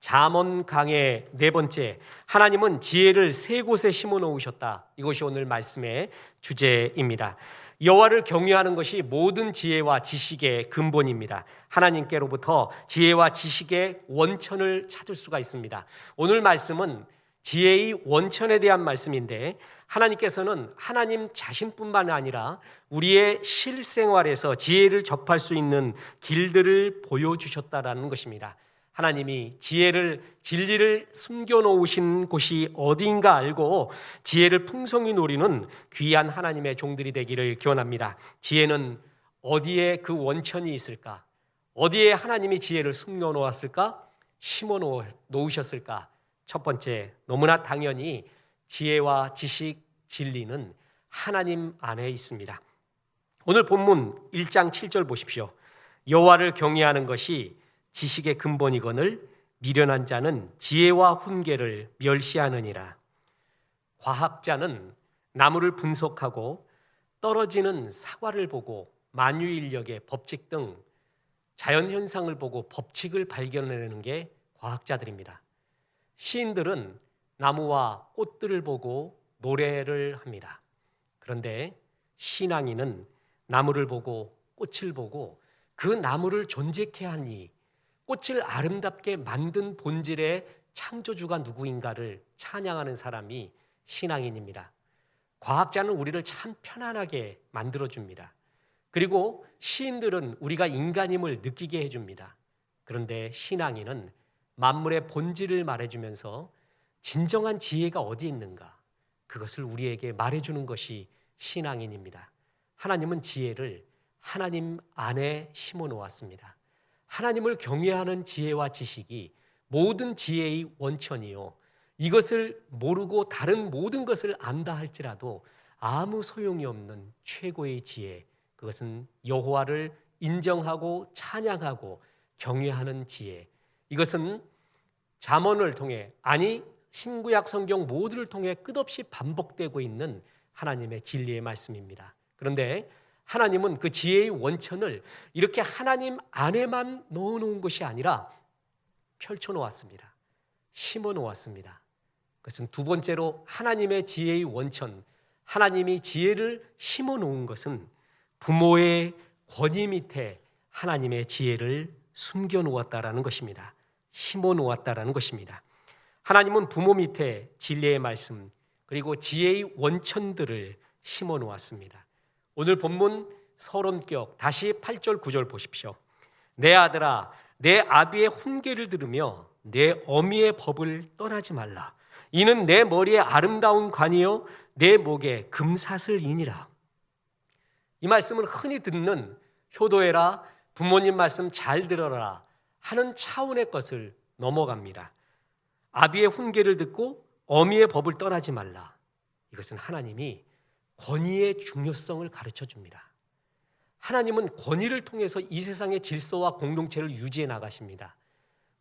잠언 강의 네 번째, 하나님은 지혜를 세 곳에 심어 놓으셨다. 이것이 오늘 말씀의 주제입니다. 여호와를 경외하는 것이 모든 지혜와 지식의 근본입니다. 하나님께로부터 지혜와 지식의 원천을 찾을 수가 있습니다. 오늘 말씀은 지혜의 원천에 대한 말씀인데, 하나님께서는 하나님 자신뿐만 아니라 우리의 실생활에서 지혜를 접할 수 있는 길들을 보여주셨다라는 것입니다. 하나님이 지혜를, 진리를 숨겨놓으신 곳이 어디인가 알고 지혜를 풍성히 누리는 귀한 하나님의 종들이 되기를 기원합니다. 지혜는 어디에 그 원천이 있을까? 어디에 하나님이 지혜를 숨겨놓았을까? 심어 놓으셨을까? 첫 번째, 너무나 당연히 지혜와 지식, 진리는 하나님 안에 있습니다. 오늘 본문 1장 7절 보십시오. 여호와를 경외하는 것이 지식의 근본이거늘 미련한 자는 지혜와 훈계를 멸시하느니라. 과학자는 나무를 분석하고 떨어지는 사과를 보고 만유인력의 법칙 등 자연현상을 보고 법칙을 발견해내는 게 과학자들입니다. 시인들은 나무와 꽃들을 보고 노래를 합니다. 그런데 신앙인은 나무를 보고 꽃을 보고 그 나무를 존재케 하니 꽃을 아름답게 만든 본질의 창조주가 누구인가를 찬양하는 사람이 신앙인입니다. 과학자는 우리를 참 편안하게 만들어줍니다. 그리고 시인들은 우리가 인간임을 느끼게 해줍니다. 그런데 신앙인은 만물의 본질을 말해주면서 진정한 지혜가 어디 있는가, 그것을 우리에게 말해주는 것이 신앙인입니다. 하나님은 지혜를 하나님 안에 심어 놓았습니다. 하나님을 경외하는 지혜와 지식이 모든 지혜의 원천이요, 이것을 모르고 다른 모든 것을 안다 할지라도 아무 소용이 없는 최고의 지혜, 그것은 여호와를 인정하고 찬양하고 경외하는 지혜. 이것은 잠언을 통해, 아니 신구약 성경 모두를 통해 끝없이 반복되고 있는 하나님의 진리의 말씀입니다. 그런데 하나님은 그 지혜의 원천을 이렇게 하나님 안에만 넣어놓은 것이 아니라 펼쳐놓았습니다. 심어놓았습니다. 그것은 두 번째로 하나님의 지혜의 원천, 하나님이 지혜를 심어놓은 것은 부모의 권위 밑에 하나님의 지혜를 숨겨놓았다라는 것입니다. 심어놓았다라는 것입니다. 하나님은 부모 밑에 진리의 말씀 그리고 지혜의 원천들을 심어놓았습니다. 오늘 본문 서론격 다시 8절 9절 보십시오. 내 아들아, 내 아비의 훈계를 들으며 내 어미의 법을 떠나지 말라. 이는 내 머리에 아름다운 관이요 내 목에 금사슬이니라. 이 말씀은 흔히 듣는 효도해라, 부모님 말씀 잘 들어라 하는 차원의 것을 넘어갑니다. 아비의 훈계를 듣고 어미의 법을 떠나지 말라. 이것은 하나님이 권위의 중요성을 가르쳐 줍니다. 하나님은 권위를 통해서 이 세상의 질서와 공동체를 유지해 나가십니다.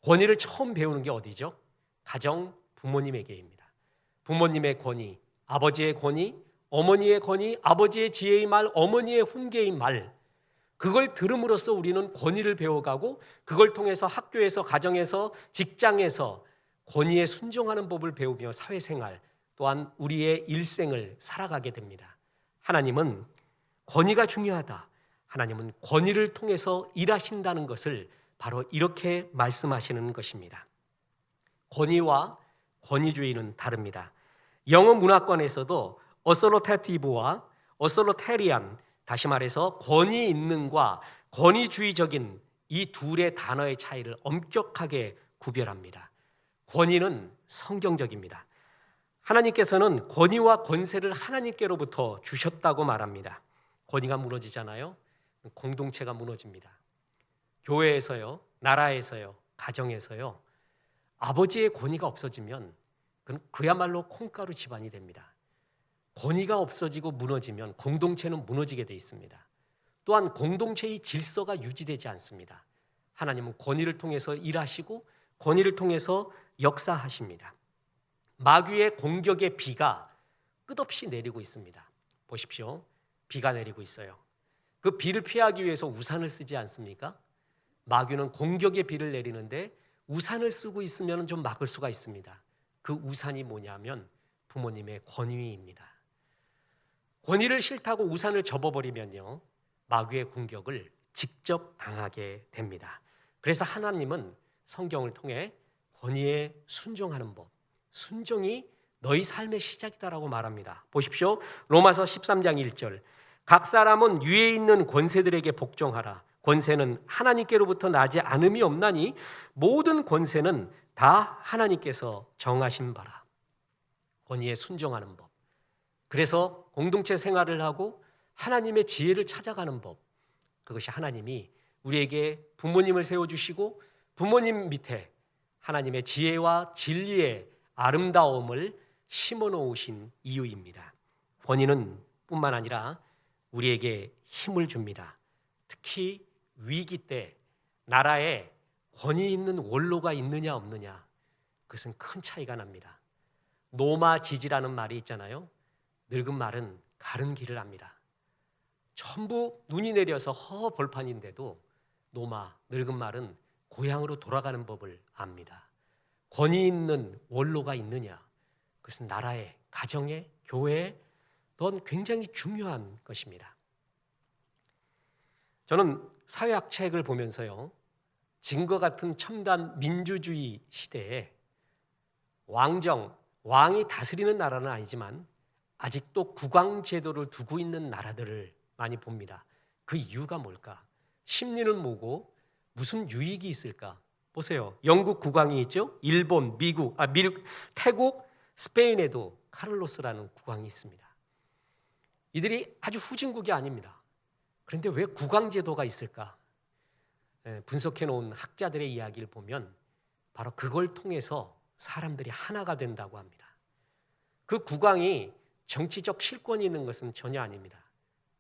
권위를 처음 배우는 게 어디죠? 가정, 부모님에게입니다. 부모님의 권위, 아버지의 권위, 어머니의 권위, 아버지의 지혜의 말, 어머니의 훈계의 말, 그걸 들음으로써 우리는 권위를 배워가고 그걸 통해서 학교에서, 가정에서, 직장에서 권위에 순종하는 법을 배우며 사회생활 또한 우리의 일생을 살아가게 됩니다. 하나님은 권위가 중요하다, 하나님은 권위를 통해서 일하신다는 것을 바로 이렇게 말씀하시는 것입니다. 권위와 권위주의는 다릅니다. 영어 문화권에서도 어서로테티브와 어서로테리안, 다시 말해서 권위 있는과 권위주의적인 이 둘의 단어의 차이를 엄격하게 구별합니다. 권위는 성경적입니다. 하나님께서는 권위와 권세를 하나님께로부터 주셨다고 말합니다. 권위가 무너지잖아요. 공동체가 무너집니다. 교회에서요, 나라에서요, 가정에서요, 아버지의 권위가 없어지면 그야말로 콩가루 집안이 됩니다. 권위가 없어지고 무너지면 공동체는 무너지게 돼 있습니다. 또한 공동체의 질서가 유지되지 않습니다. 하나님은 권위를 통해서 일하시고 권위를 통해서 역사하십니다. 마귀의 공격의 비가 끝없이 내리고 있습니다. 보십시오. 비가 내리고 있어요. 그 비를 피하기 위해서 우산을 쓰지 않습니까? 마귀는 공격의 비를 내리는데 우산을 쓰고 있으면 좀 막을 수가 있습니다. 그 우산이 뭐냐면 부모님의 권위입니다. 권위를 싫다고 우산을 접어버리면요, 마귀의 공격을 직접 당하게 됩니다. 그래서 하나님은 성경을 통해 권위에 순종하는 법, 순종이 너희 삶의 시작이다라고 말합니다. 보십시오. 로마서 13장 1절. 각 사람은 위에 있는 권세들에게 복종하라. 권세는 하나님께로부터 나지 않음이 없나니 모든 권세는 다 하나님께서 정하신 바라. 권위에 순종하는 법. 그래서 공동체 생활을 하고 하나님의 지혜를 찾아가는 법. 그것이 하나님이 우리에게 부모님을 세워주시고 부모님 밑에 하나님의 지혜와 진리의 아름다움을 심어놓으신 이유입니다. 권위는 뿐만 아니라 우리에게 힘을 줍니다. 특히 위기 때 나라에 권위 있는 원로가 있느냐 없느냐, 그것은 큰 차이가 납니다. 노마지지라는 말이 있잖아요. 늙은 말은 가는 길을 압니다. 전부 눈이 내려서 허벌판인데도 늙은 말은 고향으로 돌아가는 법을 압니다. 권위 있는 원로가 있느냐, 그것은 나라에, 가정에, 교회에 넌 굉장히 중요한 것입니다. 저는 사회학 책을 보면서요, 지금과 같은 첨단 민주주의 시대에 왕이 다스리는 나라는 아니지만 아직도 국왕제도를 두고 있는 나라들을 많이 봅니다. 그 이유가 뭘까? 심리는 뭐고 무슨 유익이 있을까? 보세요. 영국 국왕이 있죠. 일본, 미국, 태국, 스페인에도 카를로스라는 국왕이 있습니다. 이들이 아주 후진국이 아닙니다. 그런데 왜 국왕제도가 있을까? 분석해 놓은 학자들의 이야기를 보면 바로 그걸 통해서 사람들이 하나가 된다고 합니다. 그 국왕이 정치적 실권이 있는 것은 전혀 아닙니다.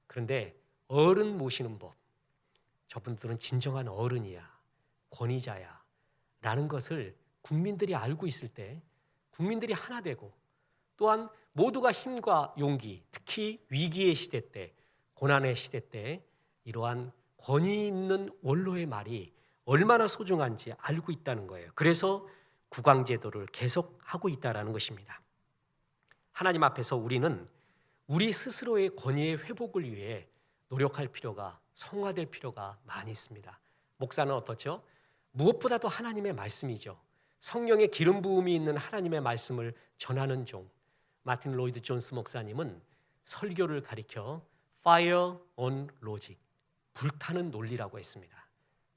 그런데 어른 모시는 법, 저분들은 진정한 어른이야, 권위자야 라는 것을 국민들이 알고 있을 때 국민들이 하나 되고, 또한 모두가 힘과 용기, 특히 위기의 시대 때, 고난의 시대 때 이러한 권위 있는 원로의 말이 얼마나 소중한지 알고 있다는 거예요. 그래서 국왕제도를 계속하고 있다는 것입니다. 하나님 앞에서 우리는 우리 스스로의 권위의 회복을 위해 노력할 필요가, 성화될 필요가 많이 있습니다. 목사는 어떻죠? 무엇보다도 하나님의 말씀이죠. 성령의 기름 부음이 있는 하나님의 말씀을 전하는 종. 마틴 로이드 존스 목사님은 설교를 가리켜 Fire on Logic, 불타는 논리라고 했습니다.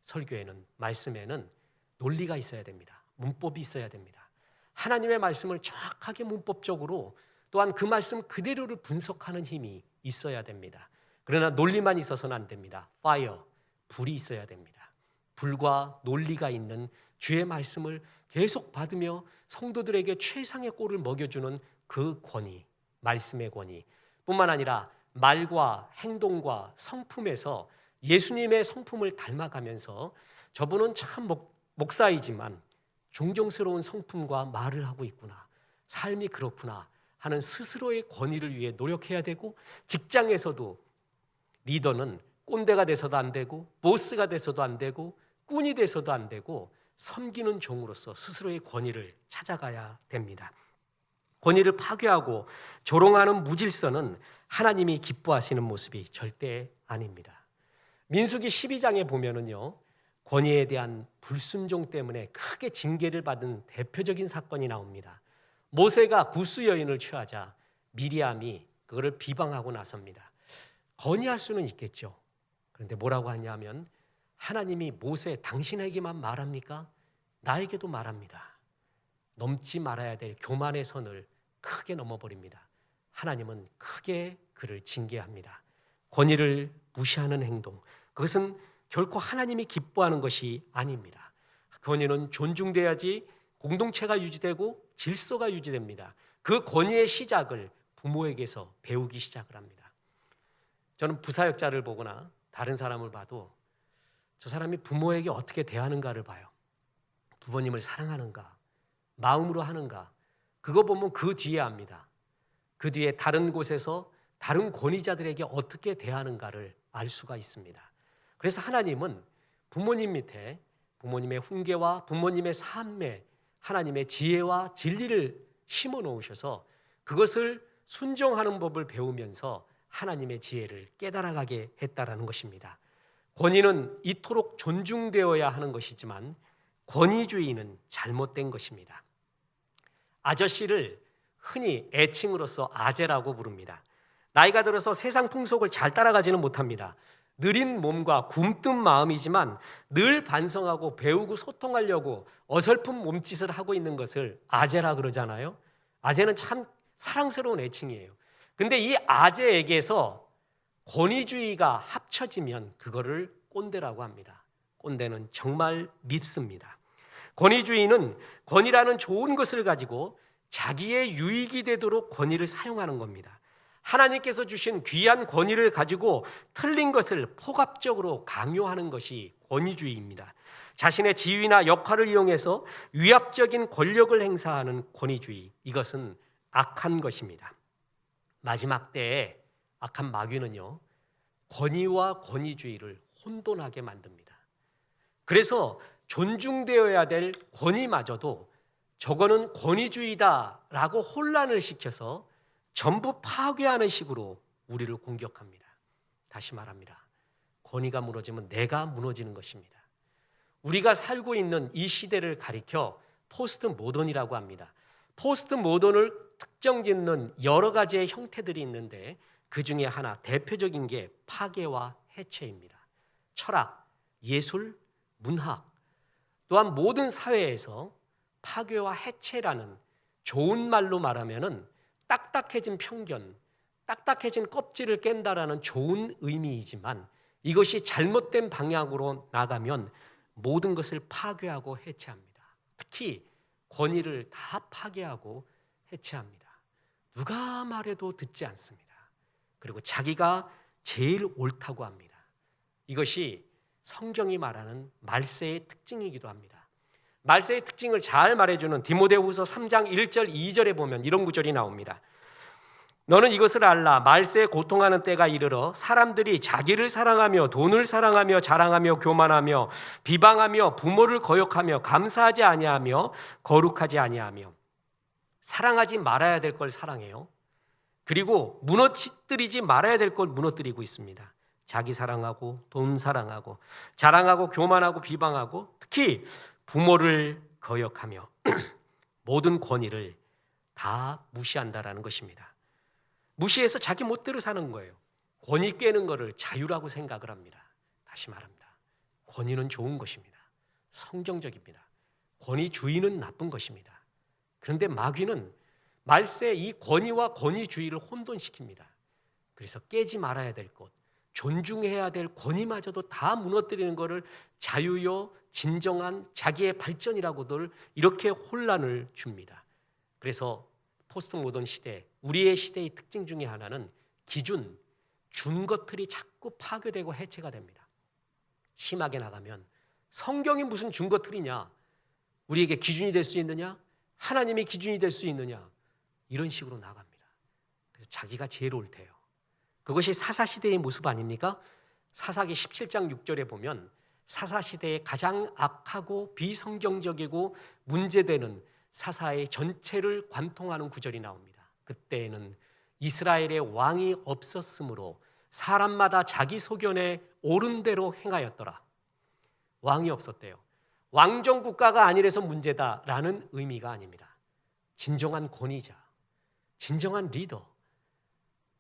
설교에는, 말씀에는 논리가 있어야 됩니다. 문법이 있어야 됩니다. 하나님의 말씀을 정확하게 문법적으로, 또한 그 말씀 그대로를 분석하는 힘이 있어야 됩니다. 그러나 논리만 있어서는 안 됩니다. Fire, 불이 있어야 됩니다. 불과 논리가 있는 주의 말씀을 계속 받으며 성도들에게 최상의 꼴을 먹여주는 그 권위, 말씀의 권위 뿐만 아니라 말과 행동과 성품에서 예수님의 성품을 닮아가면서 저분은 참 목사이지만 존경스러운 성품과 말을 하고 있구나, 삶이 그렇구나 하는 스스로의 권위를 위해 노력해야 되고, 직장에서도 리더는 꼰대가 돼서도 안 되고, 보스가 돼서도 안 되고, 꾼이 돼서도 안 되고, 섬기는 종으로서 스스로의 권위를 찾아가야 됩니다. 권위를 파괴하고 조롱하는 무질서는 하나님이 기뻐하시는 모습이 절대 아닙니다. 민수기 12장에 보면은요, 권위에 대한 불순종 때문에 크게 징계를 받은 대표적인 사건이 나옵니다. 모세가 구스 여인을 취하자 미리암이 그거를 비방하고 나섭니다. 건의할 수는 있겠죠. 그런데 뭐라고 하냐면, 하나님이 모세 당신에게만 말합니까? 나에게도 말합니다. 넘지 말아야 될 교만의 선을 크게 넘어버립니다. 하나님은 크게 그를 징계합니다. 권위를 무시하는 행동, 그것은 결코 하나님이 기뻐하는 것이 아닙니다. 권위는 존중돼야지 공동체가 유지되고 질서가 유지됩니다. 그 권위의 시작을 부모에게서 배우기 시작을 합니다. 저는 부사역자를 보거나 다른 사람을 봐도 저 사람이 부모에게 어떻게 대하는가를 봐요. 부모님을 사랑하는가, 마음으로 하는가, 그거 보면 그 뒤에 압니다. 그 뒤에 다른 곳에서 다른 권위자들에게 어떻게 대하는가를 알 수가 있습니다. 그래서 하나님은 부모님 밑에 부모님의 훈계와 부모님의 삶에 하나님의 지혜와 진리를 심어 놓으셔서 그것을 순종하는 법을 배우면서 하나님의 지혜를 깨달아가게 했다라는 것입니다. 권위는 이토록 존중되어야 하는 것이지만 권위주의는 잘못된 것입니다. 아저씨를 흔히 애칭으로서 아재라고 부릅니다. 나이가 들어서 세상 풍속을 잘 따라가지는 못합니다. 느린 몸과 굼뜬 마음이지만 늘 반성하고 배우고 소통하려고 어설픈 몸짓을 하고 있는 것을 아재라 그러잖아요. 아재는 참 사랑스러운 애칭이에요. 근데 이 아재에게서 권위주의가 합쳐지면 그거를 꼰대라고 합니다. 꼰대는 정말 밉습니다. 권위주의는 권위라는 좋은 것을 가지고 자기의 유익이 되도록 권위를 사용하는 겁니다. 하나님께서 주신 귀한 권위를 가지고 틀린 것을 폭압적으로 강요하는 것이 권위주의입니다. 자신의 지위나 역할을 이용해서 위압적인 권력을 행사하는 권위주의, 이것은 악한 것입니다. 마지막 때에 악한 마귀는요, 권위와 권위주의를 혼돈하게 만듭니다. 그래서 존중되어야 될 권위마저도 저거는 권위주의다라고 혼란을 시켜서 전부 파괴하는 식으로 우리를 공격합니다. 다시 말합니다. 권위가 무너지면 내가 무너지는 것입니다. 우리가 살고 있는 이 시대를 가리켜 포스트 모던이라고 합니다. 포스트 모던을 특정짓는 여러 가지의 형태들이 있는데 그 중에 하나 대표적인 게 파괴와 해체입니다. 철학, 예술, 문학, 또한 모든 사회에서 파괴와 해체라는 좋은 말로 말하면은 딱딱해진 편견, 딱딱해진 껍질을 깬다라는 좋은 의미이지만 이것이 잘못된 방향으로 나가면 모든 것을 파괴하고 해체합니다. 특히 권위를 다 파괴하고 해체합니다. 누가 말해도 듣지 않습니다. 그리고 자기가 제일 옳다고 합니다. 이것이 성경이 말하는 말세의 특징이기도 합니다. 말세의 특징을 잘 말해주는 디모데후서 3장 1절 2절에 보면 이런 구절이 나옵니다. 너는 이것을 알라. 말세에 고통하는 때가 이르러 사람들이 자기를 사랑하며 돈을 사랑하며 자랑하며 교만하며 비방하며 부모를 거역하며 감사하지 아니하며 거룩하지 아니하며 사랑하지 말아야 될 걸 사랑해요. 그리고 무너뜨리지 말아야 될 걸 무너뜨리고 있습니다. 자기 사랑하고 돈 사랑하고 자랑하고 교만하고 비방하고 특히 부모를 거역하며 모든 권위를 다 무시한다라는 것입니다. 무시해서 자기 멋대로 사는 거예요. 권위 깨는 것을 자유라고 생각을 합니다. 다시 말합니다. 권위는 좋은 것입니다. 성경적입니다. 권위주의는 나쁜 것입니다. 그런데 마귀는 말세 이 권위와 권위주의를 혼돈시킵니다. 그래서 깨지 말아야 될 것, 존중해야 될 권위마저도 다 무너뜨리는 것을 자유요, 진정한 자기의 발전이라고들 이렇게 혼란을 줍니다. 그래서 포스트 모던 시대, 우리의 시대의 특징 중에 하나는 기준, 준 것들이 자꾸 파괴되고 해체가 됩니다. 심하게 나가면 성경이 무슨 준 것들이냐? 우리에게 기준이 될 수 있느냐? 하나님이 기준이 될 수 있느냐? 이런 식으로 나갑니다. 그래서 자기가 제일 옳대요. 그것이 사사시대의 모습 아닙니까? 사사기 17장 6절에 보면 사사시대의 가장 악하고 비성경적이고 문제되는 사사의 전체를 관통하는 구절이 나옵니다. 그때에는 이스라엘의 왕이 없었으므로 사람마다 자기 소견에 옳은 대로 행하였더라. 왕이 없었대요. 왕정 국가가 아니라서 문제다라는 의미가 아닙니다. 진정한 권위자, 진정한 리더,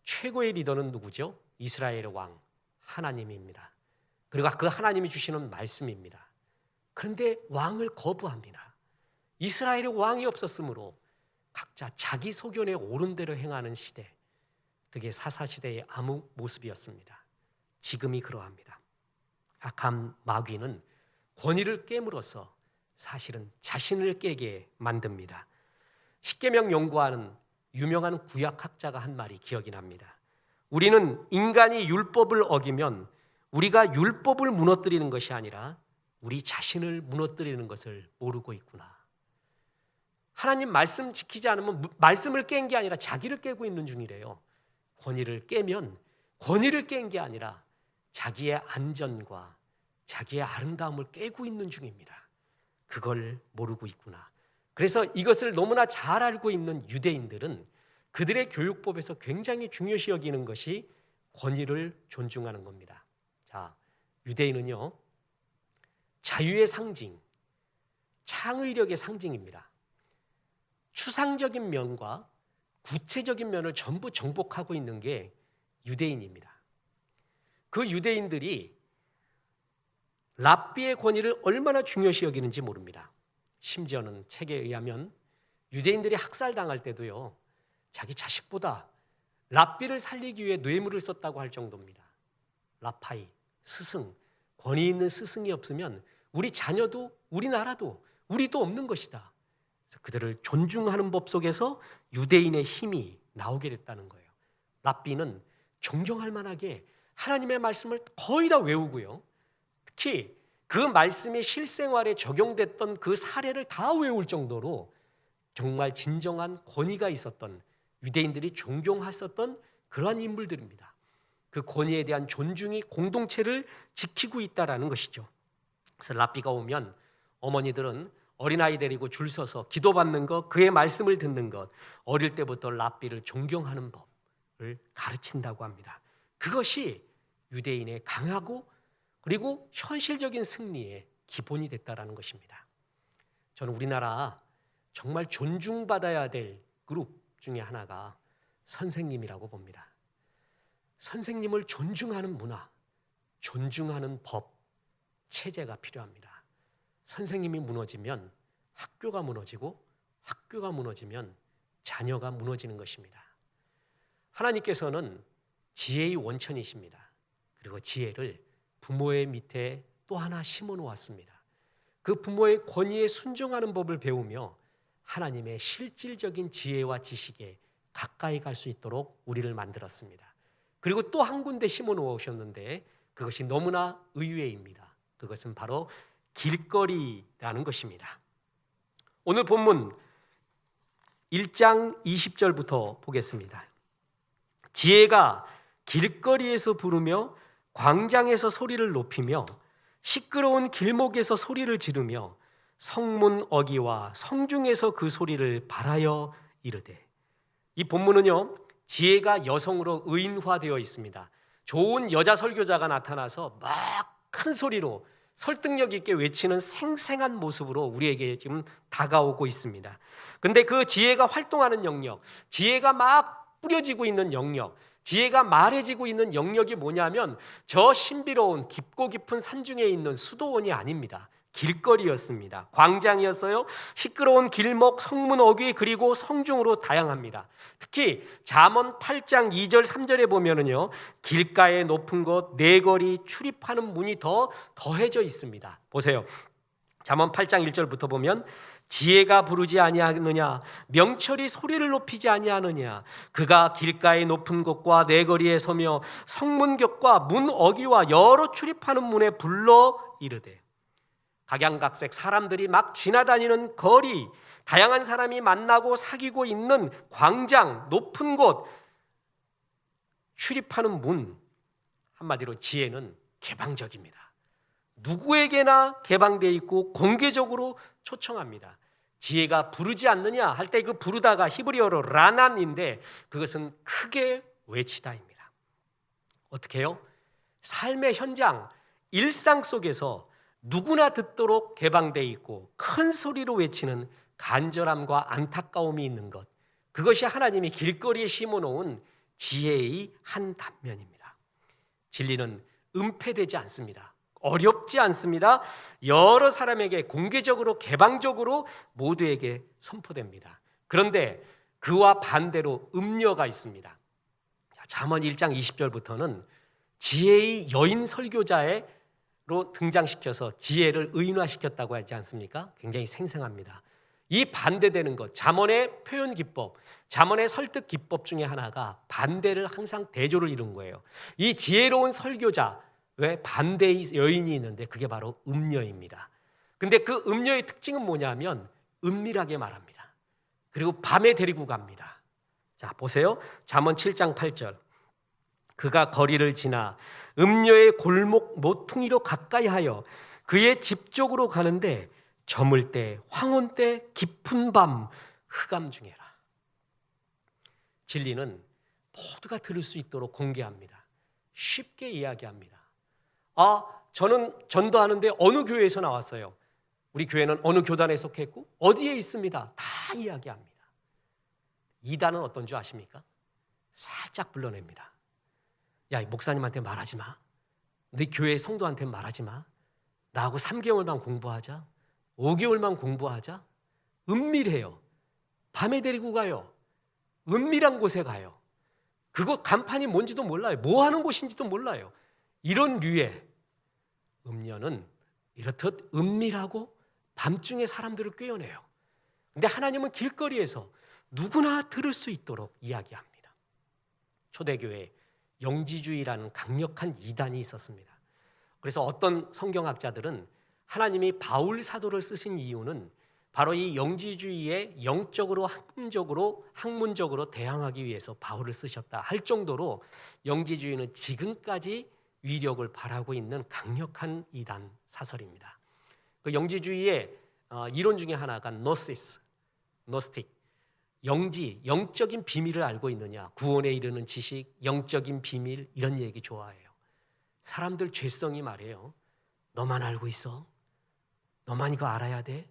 최고의 리더는 누구죠? 이스라엘의 왕, 하나님입니다. 그리고 그 하나님이 주시는 말씀입니다. 그런데 왕을 거부합니다. 이스라엘의 왕이 없었으므로 각자 자기 소견에 옳은 대로 행하는 시대, 그게 사사시대의 암흑 모습이었습니다. 지금이 그러합니다. 악한 마귀는 권위를 깨물어서 사실은 자신을 깨게 만듭니다. 십계명 연구하는 유명한 구약학자가 한 말이 기억이 납니다. 우리는 인간이 율법을 어기면 우리가 율법을 무너뜨리는 것이 아니라 우리 자신을 무너뜨리는 것을 모르고 있구나. 하나님 말씀 지키지 않으면 말씀을 깬 게 아니라 자기를 깨고 있는 중이래요. 권위를 깨면 권위를 깬 게 아니라 자기의 안전과 자기의 아름다움을 깨고 있는 중입니다. 그걸 모르고 있구나. 그래서 이것을 너무나 잘 알고 있는 유대인들은 그들의 교육법에서 굉장히 중요시 여기는 것이 권위를 존중하는 겁니다. 자, 유대인은요, 자유의 상징, 창의력의 상징입니다. 추상적인 면과 구체적인 면을 전부 정복하고 있는 게 유대인입니다. 그 유대인들이 랍비의 권위를 얼마나 중요시 여기는지 모릅니다. 심지어는 책에 의하면 유대인들이 학살당할 때도요, 자기 자식보다 랍비를 살리기 위해 뇌물을 썼다고 할 정도입니다. 라파이, 스승, 권위 있는 스승이 없으면 우리 자녀도 우리나라도 우리도 없는 것이다. 그래서 그들을 존중하는 법 속에서 유대인의 힘이 나오게 됐다는 거예요. 랍비는 존경할 만하게 하나님의 말씀을 거의 다 외우고요, 특히 그 말씀이 실생활에 적용됐던 그 사례를 다 외울 정도로 정말 진정한 권위가 있었던, 유대인들이 존경했었던 그러한 인물들입니다. 그 권위에 대한 존중이 공동체를 지키고 있다는 것이죠. 그래서 랍비가 오면 어머니들은 어린아이 데리고 줄 서서 기도받는 것, 그의 말씀을 듣는 것, 어릴 때부터 랍비를 존경하는 법을 가르친다고 합니다. 그것이 유대인의 강하고 그리고 현실적인 승리의 기본이 됐다는 것입니다. 저는 우리나라 정말 존중받아야 될 그룹 중에 하나가 선생님이라고 봅니다. 선생님을 존중하는 문화, 존중하는 법, 체제가 필요합니다. 선생님이 무너지면 학교가 무너지고, 학교가 무너지면 자녀가 무너지는 것입니다. 하나님께서는 지혜의 원천이십니다. 그리고 지혜를 부모의 밑에 또 하나 심어 놓았습니다. 그 부모의 권위에 순종하는 법을 배우며 하나님의 실질적인 지혜와 지식에 가까이 갈 수 있도록 우리를 만들었습니다. 그리고 또 한 군데 심어 놓으셨는데 그것이 너무나 의외입니다. 그것은 바로 길거리라는 것입니다. 오늘 본문 1장 20절부터 보겠습니다. 지혜가 길거리에서 부르며 광장에서 소리를 높이며 시끄러운 길목에서 소리를 지르며 성문 어귀와 성중에서 그 소리를 발하여 이르되. 이 본문은요, 지혜가 여성으로 의인화되어 있습니다. 좋은 여자 설교자가 나타나서 막 큰 소리로 설득력 있게 외치는 생생한 모습으로 우리에게 지금 다가오고 있습니다. 그런데 그 지혜가 활동하는 영역, 지혜가 막 뿌려지고 있는 영역, 지혜가 말해지고 있는 영역이 뭐냐면 저 신비로운 깊고 깊은 산중에 있는 수도원이 아닙니다. 길거리였습니다. 광장이었어요. 시끄러운 길목, 성문 어귀, 그리고 성중으로 다양합니다. 특히 잠언 8장 2절 3절에 보면은요, 길가의 높은 곳, 네거리, 출입하는 문이 더해져 있습니다. 보세요. 잠언 8장 1절부터 보면 지혜가 부르지 아니하느냐, 명철이 소리를 높이지 아니하느냐, 그가 길가의 높은 곳과 네거리에 서며 성문격과 문 어귀와 여러 출입하는 문에 불러 이르되. 각양각색 사람들이 막 지나다니는 거리, 다양한 사람이 만나고 사귀고 있는 광장, 높은 곳, 출입하는 문, 한마디로 지혜는 개방적입니다. 누구에게나 개방되어 있고 공개적으로 초청합니다. 지혜가 부르지 않느냐 할 때 그 부르다가 히브리어로 라난인데 그것은 크게 외치다입니다. 어떻게 해요? 삶의 현장, 일상 속에서 누구나 듣도록 개방되어 있고 큰 소리로 외치는 간절함과 안타까움이 있는 것, 그것이 하나님이 길거리에 심어놓은 지혜의 한 단면입니다. 진리는 은폐되지 않습니다. 어렵지 않습니다. 여러 사람에게 공개적으로 개방적으로 모두에게 선포됩니다. 그런데 그와 반대로 음녀가 있습니다. 잠언 1장 20절부터는 지혜의 여인 설교자로 등장시켜서 지혜를 의인화시켰다고 하지 않습니까? 굉장히 생생합니다. 이 반대되는 것, 잠언의 표현 기법, 잠언의 설득 기법 중에 하나가 반대를 항상 대조를 이룬 거예요. 이 지혜로운 설교자, 왜 반대의 여인이 있는데 그게 바로 음녀입니다. 근데 그 음녀의 특징은 뭐냐면 은밀하게 말합니다. 그리고 밤에 데리고 갑니다. 자, 보세요. 잠언 7장 8절. 그가 거리를 지나 음녀의 골목 모퉁이로 가까이 하여 그의 집 쪽으로 가는데 저물 때 황혼 때 깊은 밤 흑암 중에라. 진리는 모두가 들을 수 있도록 공개합니다. 쉽게 이야기합니다. 저는 전도하는데 어느 교회에서 나왔어요. 우리 교회는 어느 교단에 속했고 어디에 있습니다. 다 이야기합니다. 이단은 어떤 줄 아십니까? 살짝 불러냅니다. 야, 목사님한테 말하지 마. 네 교회 성도한테 말하지 마. 나하고 3개월만 공부하자. 5개월만 공부하자. 은밀해요. 밤에 데리고 가요. 은밀한 곳에 가요. 그곳 간판이 뭔지도 몰라요. 뭐 하는 곳인지도 몰라요. 이런 류의 음녀는 이렇듯 은밀하고 밤중에 사람들을 꿰어내요. 근데 하나님은 길거리에서 누구나 들을 수 있도록 이야기합니다. 초대교회에 영지주의라는 강력한 이단이 있었습니다. 그래서 어떤 성경학자들은 하나님이 바울 사도를 쓰신 이유는 바로 이 영지주의에 영적으로 학문적으로 대항하기 위해서 바울을 쓰셨다 할 정도로 영지주의는 지금까지 위력을 발하고 있는 강력한 이단 사설입니다. 그 영지주의의 이론 중에 하나가 노스틱, 영적인 비밀을 알고 있느냐, 구원에 이르는 지식, 영적인 비밀, 이런 얘기 좋아해요. 사람들 죄성이 말이에요. 너만 알고 있어? 너만 이거 알아야 돼?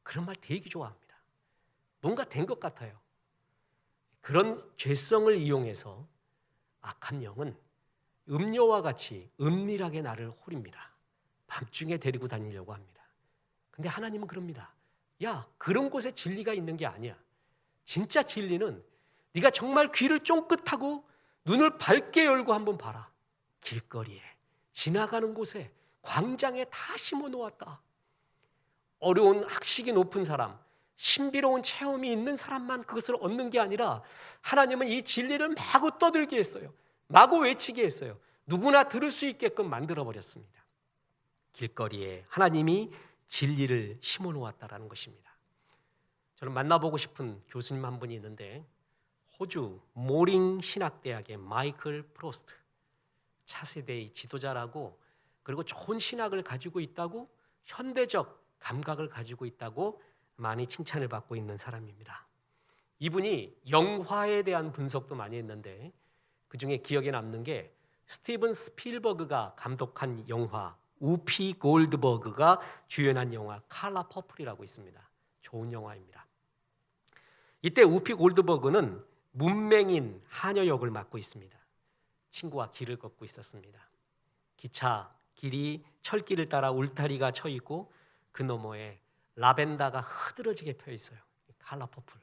그런 말 되게 좋아합니다. 뭔가 된 것 같아요. 그런 죄성을 이용해서 악한 영은 음녀와 같이 은밀하게 나를 호립니다. 밤중에 데리고 다니려고 합니다. 근데 하나님은 그럽니다. 야, 그런 곳에 진리가 있는 게 아니야. 진짜 진리는 네가 정말 귀를 쫑긋하고 눈을 밝게 열고 한번 봐라. 길거리에, 지나가는 곳에, 광장에 다 심어놓았다. 어려운 학식이 높은 사람, 신비로운 체험이 있는 사람만 그것을 얻는 게 아니라 하나님은 이 진리를 마구 떠들게 했어요. 마구 외치게 했어요. 누구나 들을 수 있게끔 만들어버렸습니다. 길거리에 하나님이 진리를 심어놓았다라는 것입니다. 저는 만나보고 싶은 교수님 한 분이 있는데 호주 모링 신학대학의 마이클 프로스트, 차세대의 지도자라고, 그리고 좋은 신학을 가지고 있다고, 현대적 감각을 가지고 있다고 많이 칭찬을 받고 있는 사람입니다. 이분이 영화에 대한 분석도 많이 했는데 그중에 기억에 남는 게 스티븐 스필버그가 감독한 영화, 우피 골드버그가 주연한 영화 칼라 퍼플이라고 있습니다. 좋은 영화입니다. 이때 우피 골드버그는 문맹인 하녀 역을 맡고 있습니다. 친구와 길을 걷고 있었습니다. 기차 길이 철길을 따라 울타리가 쳐 있고 그 너머에 라벤더가 흐드러지게 펴 있어요. 칼라 퍼플.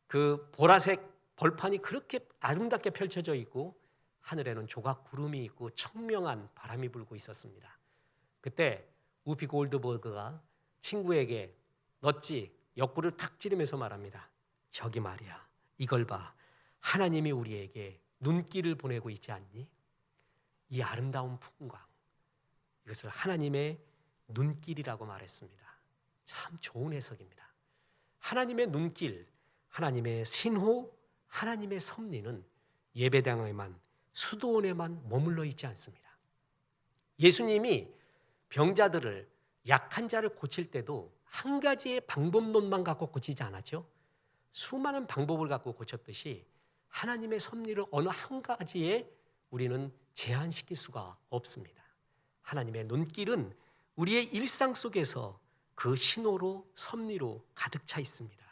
그 보라색 벌판이 그렇게 아름답게 펼쳐져 있고 하늘에는 조각 구름이 있고 청명한 바람이 불고 있었습니다. 그때 우피 골드버그가 친구에게 넛지 옆구리를 탁 찌르면서 말합니다. 저기 말이야, 이걸 봐. 하나님이 우리에게 눈길을 보내고 있지 않니? 이 아름다운 풍광, 이것을 하나님의 눈길이라고 말했습니다. 참 좋은 해석입니다. 하나님의 눈길, 하나님의 신호, 하나님의 섭리는 예배당에만, 수도원에만 머물러 있지 않습니다. 예수님이 병자들을, 약한 자를 고칠 때도 한 가지의 방법론만 갖고 고치지 않았죠. 수많은 방법을 갖고 고쳤듯이 하나님의 섭리를 어느 한 가지에 우리는 제한시킬 수가 없습니다. 하나님의 눈길은 우리의 일상 속에서 그 신호로, 섭리로 가득 차 있습니다.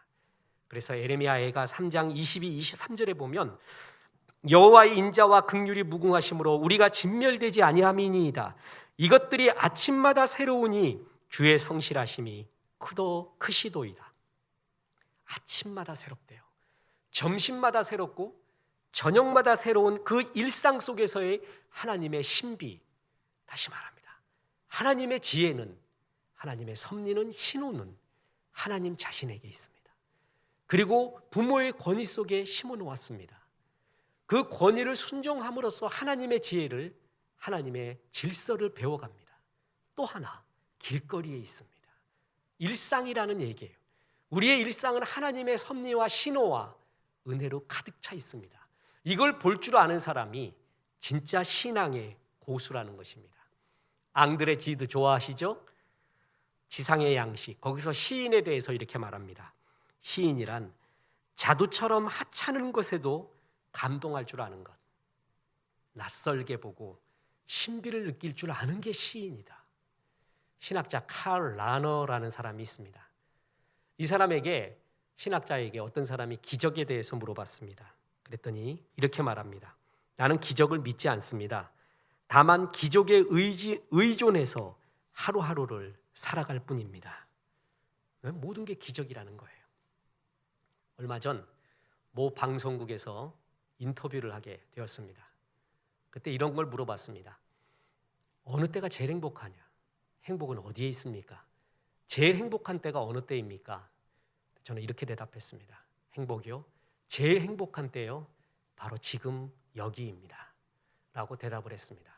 그래서 에레미야 애가 3장 22, 23절에 보면 여호와의 인자와 긍휼이 무궁하심으로 우리가 진멸되지 아니함이니이다. 이것들이 아침마다 새로우니 주의 성실하심이 크시도이다. 아침마다 새롭대요. 점심마다 새롭고 저녁마다 새로운 그 일상 속에서의 하나님의 신비. 다시 말합니다. 하나님의 지혜는, 하나님의 섭리는, 신호는 하나님 자신에게 있습니다. 그리고 부모의 권위 속에 심어놓았습니다. 그 권위를 순종함으로써 하나님의 지혜를, 하나님의 질서를 배워갑니다. 또 하나, 길거리에 있습니다. 일상이라는 얘기예요. 우리의 일상은 하나님의 섭리와 신호와 은혜로 가득 차 있습니다. 이걸 볼 줄 아는 사람이 진짜 신앙의 고수라는 것입니다. 앙드레 지드 좋아하시죠? 지상의 양식. 거기서 시인에 대해서 이렇게 말합니다. 시인이란 자두처럼 하찮은 것에도 감동할 줄 아는 것, 낯설게 보고 신비를 느낄 줄 아는 게 시인이다. 신학자 칼 라너라는 사람이 있습니다. 이 사람에게, 신학자에게 어떤 사람이 기적에 대해서 물어봤습니다. 그랬더니 이렇게 말합니다. 나는 기적을 믿지 않습니다. 다만 기적에 의존해서 하루하루를 살아갈 뿐입니다. 모든 게 기적이라는 거예요. 얼마 전 모 방송국에서 인터뷰를 하게 되었습니다. 그때 이런 걸 물어봤습니다. 어느 때가 제일 행복하냐? 행복은 어디에 있습니까? 제일 행복한 때가 어느 때입니까? 저는 이렇게 대답했습니다. 행복이요? 제일 행복한 때요? 바로 지금 여기입니다. 라고 대답을 했습니다.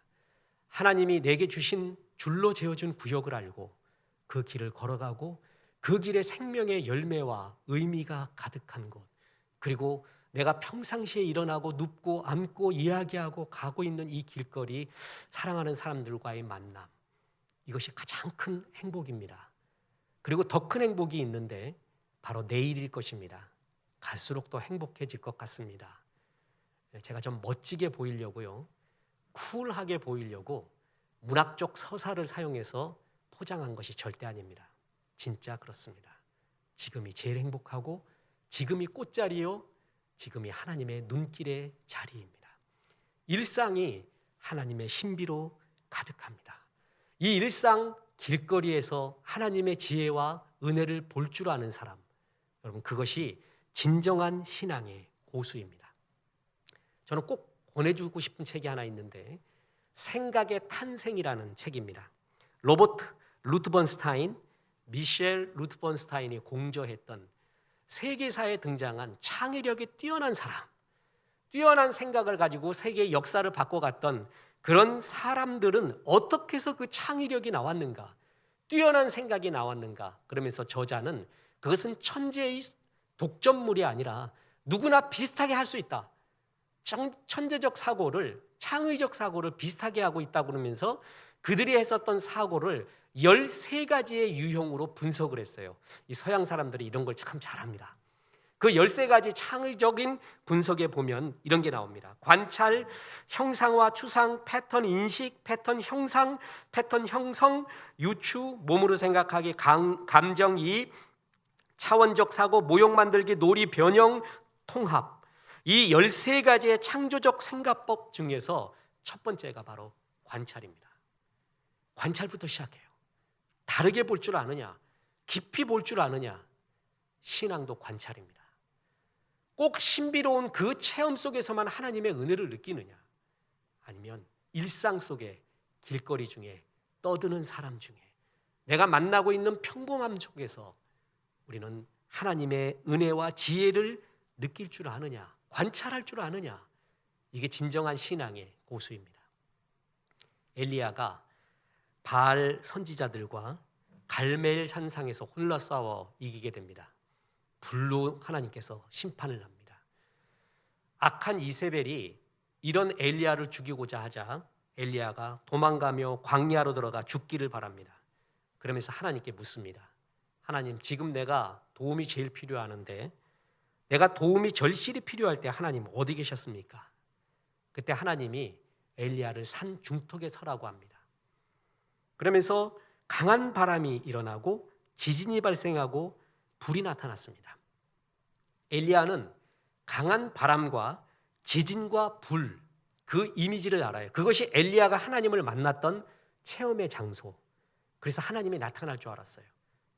하나님이 내게 주신 줄로 재어준 구역을 알고 그 길을 걸어가고 그 길에 생명의 열매와 의미가 가득한 곳, 그리고 내가 평상시에 일어나고 눕고 앉고 이야기하고 가고 있는 이 길거리, 사랑하는 사람들과의 만남, 이것이 가장 큰 행복입니다. 그리고 더 큰 행복이 있는데 바로 내일일 것입니다. 갈수록 더 행복해질 것 같습니다. 제가 좀 멋지게 보이려고요, 쿨하게 보이려고 문학적 서사를 사용해서 포장한 것이 절대 아닙니다. 진짜 그렇습니다. 지금이 제일 행복하고 지금이 꽃자리요, 지금이 하나님의 눈길의 자리입니다. 일상이 하나님의 신비로 가득합니다. 이 일상 길거리에서 하나님의 지혜와 은혜를 볼 줄 아는 사람, 여러분, 그것이 진정한 신앙의 고수입니다. 저는 꼭 권해주고 싶은 책이 하나 있는데 생각의 탄생이라는 책입니다. 로버트 루트번스타인, 미셸 루트번스타인이 공저했던 세계사에 등장한 창의력이 뛰어난 사람, 뛰어난 생각을 가지고 세계의 역사를 바꿔갔던 그런 사람들은 어떻게 해서 그 창의력이 나왔는가, 뛰어난 생각이 나왔는가. 그러면서 저자는 그것은 천재의 독점물이 아니라 누구나 비슷하게 할 수 있다. 천재적 사고를, 창의적 사고를 비슷하게 하고 있다고 그러면서 그들이 했었던 사고를 13가지의 유형으로 분석을 했어요. 이 서양 사람들이 이런 걸 참 잘합니다. 그 13가지 창의적인 분석에 보면 이런 게 나옵니다. 관찰, 형상화, 추상, 패턴 인식, 패턴 형상, 패턴 형성, 유추, 몸으로 생각하기, 감정이입, 차원적 사고, 모형 만들기, 놀이, 변형, 통합. 이 13가지의 창조적 생각법 중에서 첫 번째가 바로 관찰입니다. 관찰부터 시작해요. 다르게 볼 줄 아느냐, 깊이 볼 줄 아느냐. 신앙도 관찰입니다. 꼭 신비로운 그 체험 속에서만 하나님의 은혜를 느끼느냐, 아니면 일상 속에, 길거리 중에, 떠드는 사람 중에, 내가 만나고 있는 평범함 속에서 우리는 하나님의 은혜와 지혜를 느낄 줄 아느냐, 관찰할 줄 아느냐. 이게 진정한 신앙의 고수입니다. 엘리야가 바알 선지자들과 갈멜 산상에서 홀로 싸워 이기게 됩니다. 불로 하나님께서 심판을 합니다. 악한 이세벨이 이런 엘리야를 죽이고자 하자 엘리야가 도망가며 광야로 들어가 죽기를 바랍니다. 그러면서 하나님께 묻습니다. 하나님, 지금 내가 도움이 제일 필요하는데, 내가 도움이 절실히 필요할 때 하나님 어디 계셨습니까? 그때 하나님이 엘리야를 산 중턱에 서라고 합니다. 그러면서 강한 바람이 일어나고 지진이 발생하고 불이 나타났습니다. 엘리야는 강한 바람과 지진과 불, 그 이미지를 알아요. 그것이 엘리야가 하나님을 만났던 체험의 장소. 그래서 하나님이 나타날 줄 알았어요.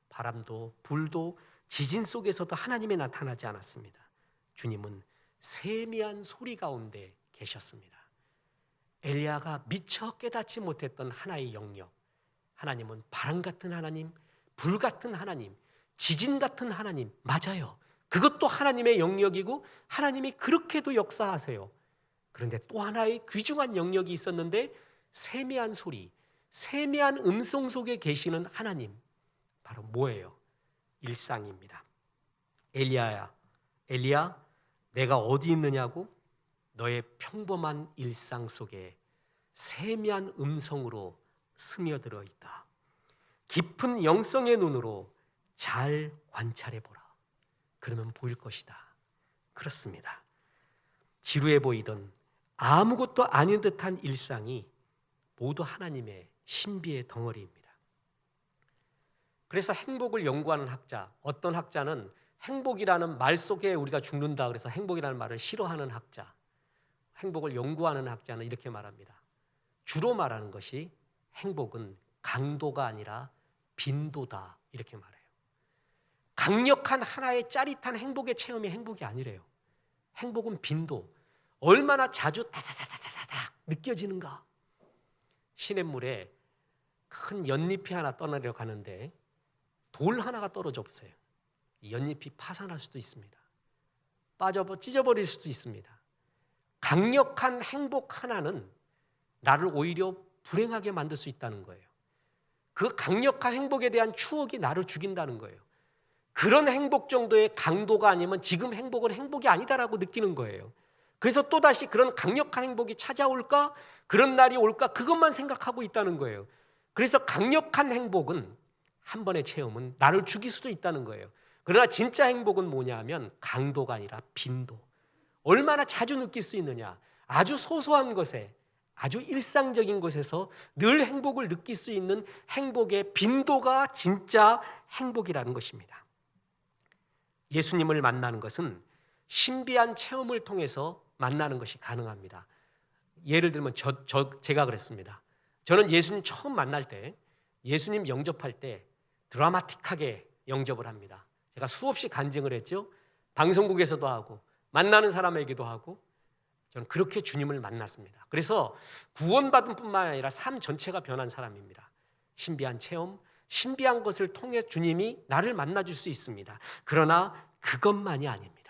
바람도 불도 지진 속에서도 하나님이 나타나지 않았습니다. 주님은 세미한 소리 가운데 계셨습니다. 엘리야가 미처 깨닫지 못했던 하나의 영역, 하나님은 바람 같은 하나님, 불 같은 하나님, 지진 같은 하나님, 맞아요. 그것도 하나님의 영역이고 하나님이 그렇게도 역사하세요. 그런데 또 하나의 귀중한 영역이 있었는데, 세미한 소리, 세미한 음성 속에 계시는 하나님, 바로 뭐예요? 일상입니다. 엘리야야, 엘리야, 내가 어디 있느냐고? 너의 평범한 일상 속에 세미한 음성으로 스며들어 있다. 깊은 영성의 눈으로 잘 관찰해 보라. 그러면 보일 것이다. 그렇습니다. 지루해 보이던 아무것도 아닌 듯한 일상이 모두 하나님의 신비의 덩어리입니다. 그래서 행복을 연구하는 학자, 어떤 학자는 행복이라는 말 속에 우리가 죽는다 그래서 행복이라는 말을 싫어하는 학자, 행복을 연구하는 학자는 이렇게 말합니다. 주로 말하는 것이 행복은 강도가 아니라 빈도다, 이렇게 말해요. 강력한 하나의 짜릿한 행복의 체험이 행복이 아니래요. 행복은 빈도, 얼마나 자주 다다다다다닥 느껴지는가. 시냇물에 큰 연잎이 하나 떠내려 가는데 돌 하나가 떨어져 보세요. 연잎이 파산할 수도 있습니다. 찢어버릴 수도 있습니다. 강력한 행복 하나는 나를 오히려 불행하게 만들 수 있다는 거예요. 그 강력한 행복에 대한 추억이 나를 죽인다는 거예요. 그런 행복 정도의 강도가 아니면 지금 행복은 행복이 아니다라고 느끼는 거예요. 그래서 또다시 그런 강력한 행복이 찾아올까? 그런 날이 올까? 그것만 생각하고 있다는 거예요. 그래서 강력한 행복은 한 번의 체험은 나를 죽일 수도 있다는 거예요. 그러나 진짜 행복은 뭐냐 하면 강도가 아니라 빈도. 얼마나 자주 느낄 수 있느냐. 아주 소소한 것에, 아주 일상적인 것에서 늘 행복을 느낄 수 있는 행복의 빈도가 진짜 행복이라는 것입니다. 예수님을 만나는 것은 신비한 체험을 통해서 만나는 것이 가능합니다. 예를 들면 제가 그랬습니다. 저는 예수님 처음 만날 때, 예수님 영접할 때 드라마틱하게 영접을 합니다. 제가 수없이 간증을 했죠. 방송국에서도 하고 만나는 사람에게도 하고 저는 그렇게 주님을 만났습니다. 그래서 구원받은 뿐만 아니라 삶 전체가 변한 사람입니다. 신비한 체험, 신비한 것을 통해 주님이 나를 만나줄 수 있습니다. 그러나 그것만이 아닙니다.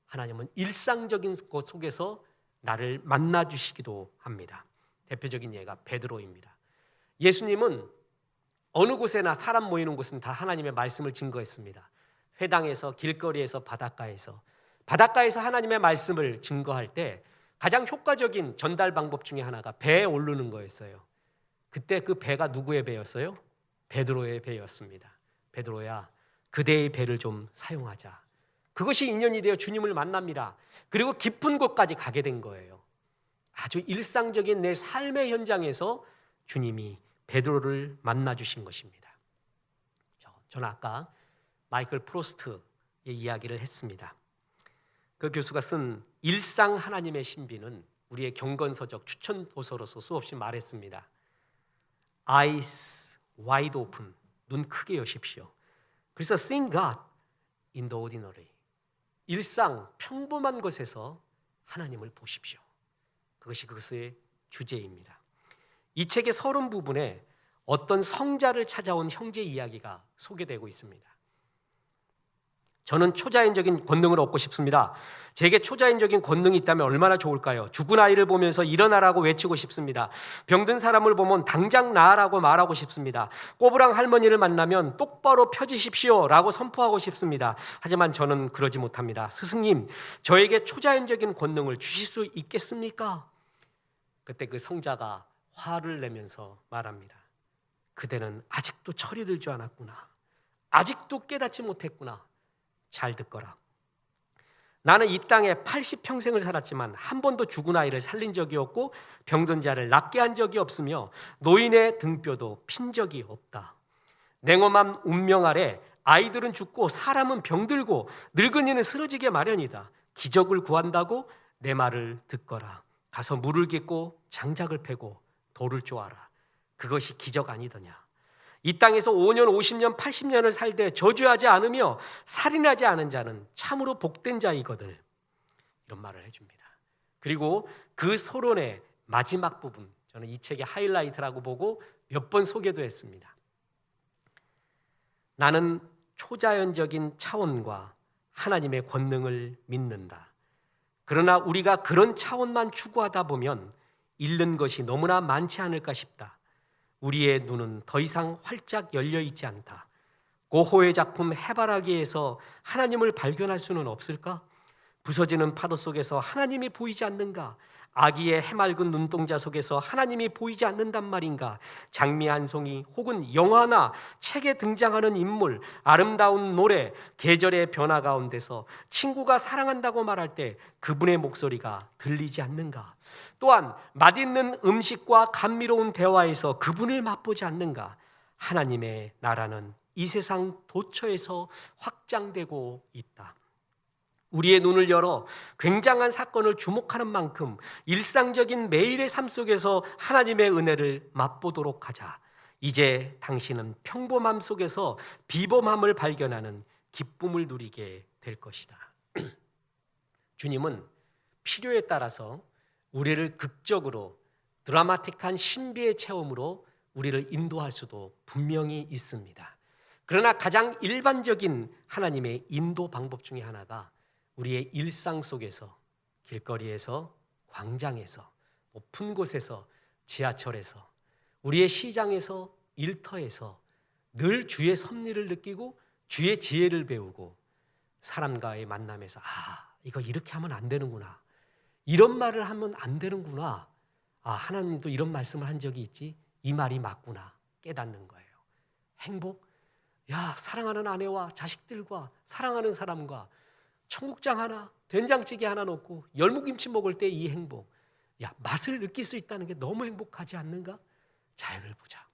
하나님은 일상적인 것 속에서 나를 만나주시기도 합니다. 대표적인 예가 베드로입니다. 예수님은 어느 곳에나 사람 모이는 곳은 다 하나님의 말씀을 증거했습니다. 회당에서, 길거리에서, 바닷가에서 하나님의 말씀을 증거할 때 가장 효과적인 전달 방법 중에 하나가 배에 오르는 거였어요. 그때 그 배가 누구의 배였어요? 베드로의 배였습니다. 베드로야, 그대의 배를 좀 사용하자. 그것이 인연이 되어 주님을 만납니다. 그리고 깊은 곳까지 가게 된 거예요. 아주 일상적인 내 삶의 현장에서 주님이 베드로를 만나주신 것입니다. 저는 아까 마이클 프로스트의 이야기를 했습니다. 그 교수가 쓴 일상 하나님의 신비는 우리의 경건서적 추천 도서로서 수없이 말했습니다. Eyes wide open, 눈 크게 여십시오. 그래서 seeing God in the ordinary, 일상 평범한 것에서 하나님을 보십시오. 그것이 그것의 주제입니다. 이 책의 서론 부분에 어떤 성자를 찾아온 형제 이야기가 소개되고 있습니다. 저는 초자연적인 권능을 얻고 싶습니다. 제게 초자연적인 권능이 있다면 얼마나 좋을까요? 죽은 아이를 보면서 일어나라고 외치고 싶습니다. 병든 사람을 보면 당장 나으라고 말하고 싶습니다. 꼬부랑 할머니를 만나면 똑바로 펴지십시오 라고 선포하고 싶습니다. 하지만 저는 그러지 못합니다. 스승님, 저에게 초자연적인 권능을 주실 수 있겠습니까? 그때 그 성자가 화를 내면서 말합니다. 그대는 아직도 철이 들지 않았구나. 아직도 깨닫지 못했구나. 잘 듣거라. 나는 이 땅에 80평생을 살았지만 한 번도 죽은 아이를 살린 적이 없고 병든 자를 낫게 한 적이 없으며 노인의 등뼈도 핀 적이 없다. 냉엄한 운명 아래 아이들은 죽고 사람은 병들고 늙은이는 쓰러지게 마련이다. 기적을 구한다고 내 말을 듣거라. 가서 물을 깃고 장작을 패고 돌을 쪼아라. 그것이 기적 아니더냐. 이 땅에서 5년, 50년, 80년을 살되 저주하지 않으며 살인하지 않은 자는 참으로 복된 자이거늘. 이런 말을 해줍니다. 그리고 그 서론의 마지막 부분, 저는 이 책의 하이라이트라고 보고 몇 번 소개도 했습니다. 나는 초자연적인 차원과 하나님의 권능을 믿는다. 그러나 우리가 그런 차원만 추구하다 보면 잃는 것이 너무나 많지 않을까 싶다. 우리의 눈은 더 이상 활짝 열려있지 않다. 고호의 작품 해바라기에서 하나님을 발견할 수는 없을까? 부서지는 파도 속에서 하나님이 보이지 않는가? 아기의 해맑은 눈동자 속에서 하나님이 보이지 않는단 말인가? 장미 한 송이 혹은 영화나 책에 등장하는 인물, 아름다운 노래, 계절의 변화 가운데서 친구가 사랑한다고 말할 때 그분의 목소리가 들리지 않는가? 또한 맛있는 음식과 감미로운 대화에서 그분을 맛보지 않는가? 하나님의 나라는 이 세상 도처에서 확장되고 있다. 우리의 눈을 열어 굉장한 사건을 주목하는 만큼 일상적인 매일의 삶 속에서 하나님의 은혜를 맛보도록 하자. 이제 당신은 평범함 속에서 비범함을 발견하는 기쁨을 누리게 될 것이다. 주님은 필요에 따라서 우리를 극적으로 드라마틱한 신비의 체험으로 우리를 인도할 수도 분명히 있습니다. 그러나 가장 일반적인 하나님의 인도 방법 중에 하나가 우리의 일상 속에서, 길거리에서, 광장에서, 높은 곳에서, 지하철에서, 우리의 시장에서, 일터에서 늘 주의 섭리를 느끼고 주의 지혜를 배우고 사람과의 만남에서 이거 이렇게 하면 안 되는구나, 이런 말을 하면 안 되는구나, 하나님도 이런 말씀을 한 적이 있지, 이 말이 맞구나 깨닫는 거예요. 행복? 사랑하는 아내와 자식들과 사랑하는 사람과 청국장 하나, 된장찌개 하나 넣고 열무김치 먹을 때 이 행복, 맛을 느낄 수 있다는 게 너무 행복하지 않는가? 자연을 보자.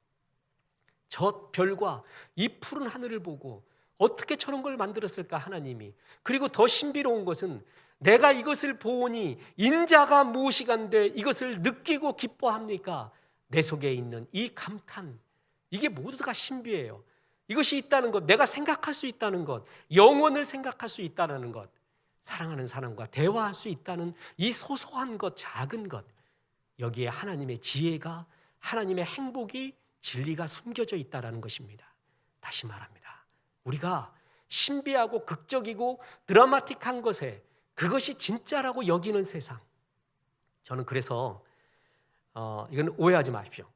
저 별과 이 푸른 하늘을 보고 어떻게 저런 걸 만들었을까 하나님이. 그리고 더 신비로운 것은 내가 이것을 보니 인자가 무엇이간데 이것을 느끼고 기뻐합니까? 내 속에 있는 이 감탄, 이게 모두가 신비해요. 이것이 있다는 것, 내가 생각할 수 있다는 것, 영원을 생각할 수 있다는 것, 사랑하는 사람과 대화할 수 있다는 이 소소한 것, 작은 것, 여기에 하나님의 지혜가, 하나님의 행복이, 진리가 숨겨져 있다는 것입니다. 다시 말합니다. 우리가 신비하고 극적이고 드라마틱한 것에 그것이 진짜라고 여기는 세상, 저는 그래서 이건 오해하지 마십시오.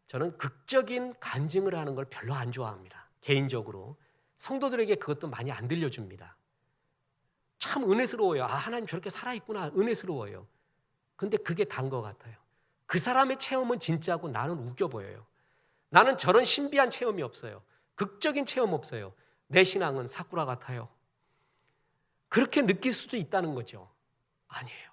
저는 극적인 간증을 하는 걸 별로 안 좋아합니다. 개인적으로 성도들에게 그것도 많이 안 들려줍니다. 참 은혜스러워요. 하나님 저렇게 살아있구나, 은혜스러워요. 근데 그게 단 것 같아요. 그 사람의 체험은 진짜고 나는 웃겨 보여요. 나는 저런 신비한 체험이 없어요. 극적인 체험 없어요. 내 신앙은 사쿠라 같아요. 그렇게 느낄 수도 있다는 거죠. 아니에요.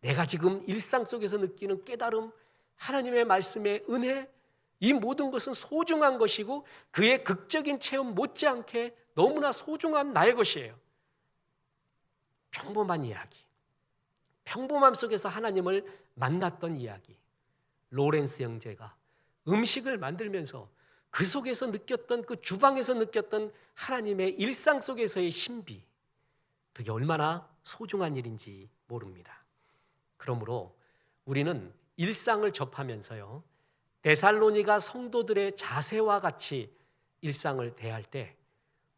내가 지금 일상 속에서 느끼는 깨달음, 하나님의 말씀의 은혜, 이 모든 것은 소중한 것이고 그의 극적인 체험 못지않게 너무나 소중한 나의 것이에요. 평범한 이야기, 평범함 속에서 하나님을 만났던 이야기. 로렌스 형제가 음식을 만들면서 그 속에서 느꼈던, 그 주방에서 느꼈던 하나님의 일상 속에서의 신비, 그게 얼마나 소중한 일인지 모릅니다. 그러므로 우리는 일상을 접하면서요, 데살로니가 성도들의 자세와 같이 일상을 대할 때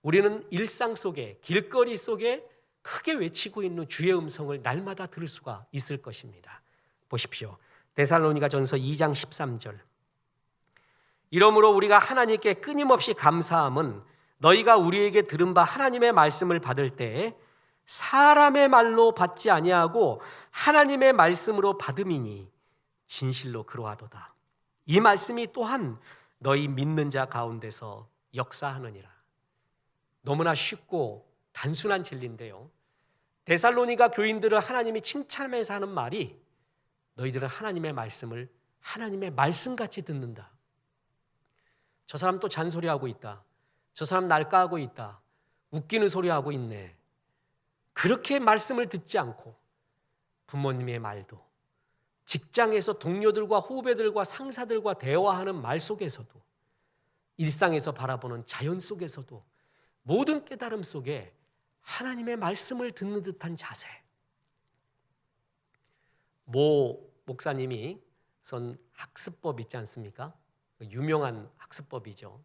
우리는 일상 속에, 길거리 속에 크게 외치고 있는 주의 음성을 날마다 들을 수가 있을 것입니다. 보십시오. 데살로니가 전서 2장 13절. 이러므로 우리가 하나님께 끊임없이 감사함은 너희가 우리에게 들은 바 하나님의 말씀을 받을 때 사람의 말로 받지 아니하고 하나님의 말씀으로 받음이니 진실로 그러하도다. 이 말씀이 또한 너희 믿는 자 가운데서 역사하느니라. 너무나 쉽고 단순한 진리인데요, 데살로니가 교인들을 하나님이 칭찬하면서 하는 말이 너희들은 하나님의 말씀을 하나님의 말씀같이 듣는다. 저 사람 또 잔소리하고 있다, 저 사람 날까하고 있다, 웃기는 소리하고 있네. 그렇게 말씀을 듣지 않고 부모님의 말도, 직장에서 동료들과 후배들과 상사들과 대화하는 말 속에서도, 일상에서 바라보는 자연 속에서도 모든 깨달음 속에 하나님의 말씀을 듣는 듯한 자세. 모 목사님이 쓴 학습법 있지 않습니까? 유명한 학습법이죠.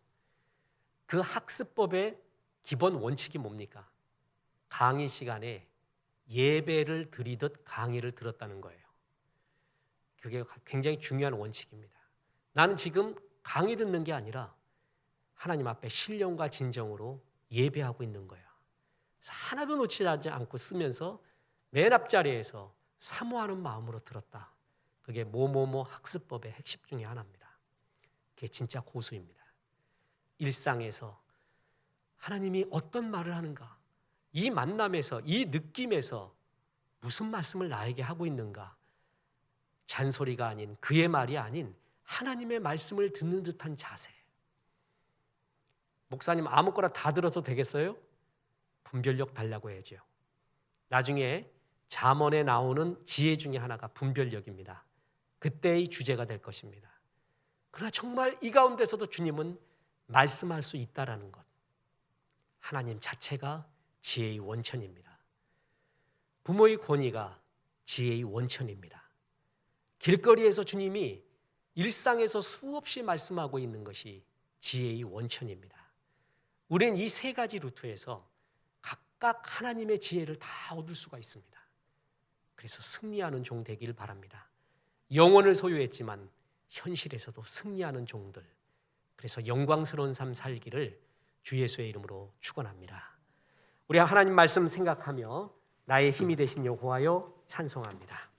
그 학습법의 기본 원칙이 뭡니까? 강의 시간에 예배를 드리듯 강의를 들었다는 거예요. 그게 굉장히 중요한 원칙입니다. 나는 지금 강의 듣는 게 아니라 하나님 앞에 신령과 진정으로 예배하고 있는 거야. 그래서 하나도 놓치지 않고 쓰면서 맨 앞자리에서 사모하는 마음으로 들었다. 그게 뭐뭐뭐 학습법의 핵심 중에 하나입니다. 그게 진짜 고수입니다. 일상에서 하나님이 어떤 말을 하는가, 이 만남에서, 이 느낌에서 무슨 말씀을 나에게 하고 있는가, 잔소리가 아닌, 그의 말이 아닌 하나님의 말씀을 듣는 듯한 자세. 목사님 아무거나 다 들어서 되겠어요? 분별력 달라고 해야죠. 나중에 잠언에 나오는 지혜 중에 하나가 분별력입니다. 그때의 주제가 될 것입니다. 그러나 정말 이 가운데서도 주님은 말씀할 수 있다라는 것. 하나님 자체가 지혜의 원천입니다. 부모의 권위가 지혜의 원천입니다. 길거리에서 주님이 일상에서 수없이 말씀하고 있는 것이 지혜의 원천입니다. 우리는 이 세 가지 루트에서 각각 하나님의 지혜를 다 얻을 수가 있습니다. 그래서 승리하는 종 되길 바랍니다. 영혼을 소유했지만 현실에서도 승리하는 종들, 그래서 영광스러운 삶 살기를 주 예수의 이름으로 축원합니다. 우리 하나님 말씀 생각하며 나의 힘이 되신 여호와여 찬송합니다.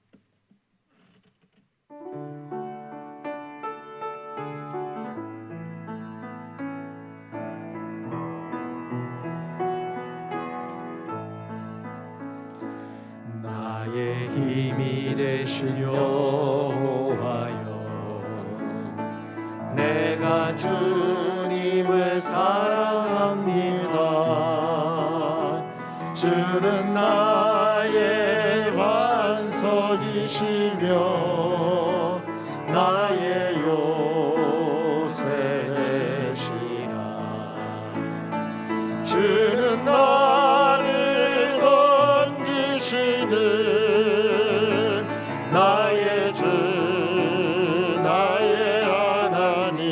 나의 힘이 되신 여호와여, 내가 주님을 사랑합니다. 주는 나의 반석이시며 나의 요새 되시라. 주는 나를 건지시는 나의 주, 나의 하나님,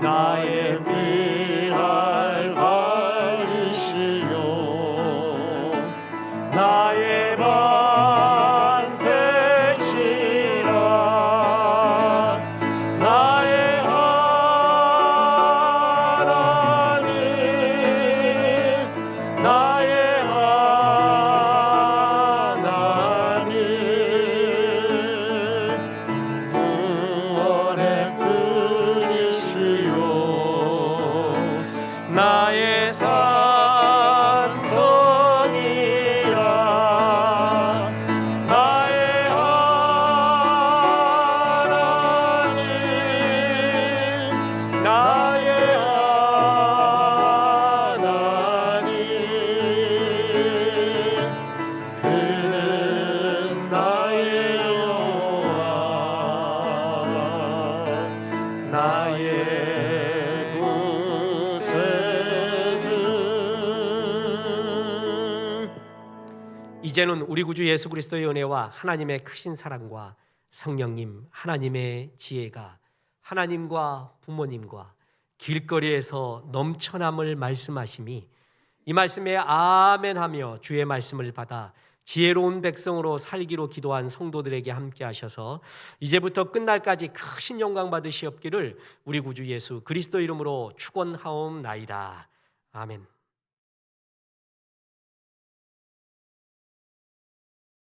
나의 피할 바위시요 나의 방 되시라. 나의 하나님, 나의 하나님, 구원의 분이시요 나의 산성이라. 나의 하나님, 나의 하나님, 그는 나의 여호와, 나의 구세주. 이제는 우리 구주 예수 그리스도의 은혜와 하나님의 크신 사랑과 성령님 하나님의 지혜가 하나님과 부모님과 길거리에서 넘쳐남을 말씀하심이 이 말씀에 아멘하며 주의 말씀을 받아 지혜로운 백성으로 살기로 기도한 성도들에게 함께 하셔서 이제부터 끝날까지 크신 영광 받으시옵기를 우리 구주 예수 그리스도 이름으로 축원하옵나이다. 아멘.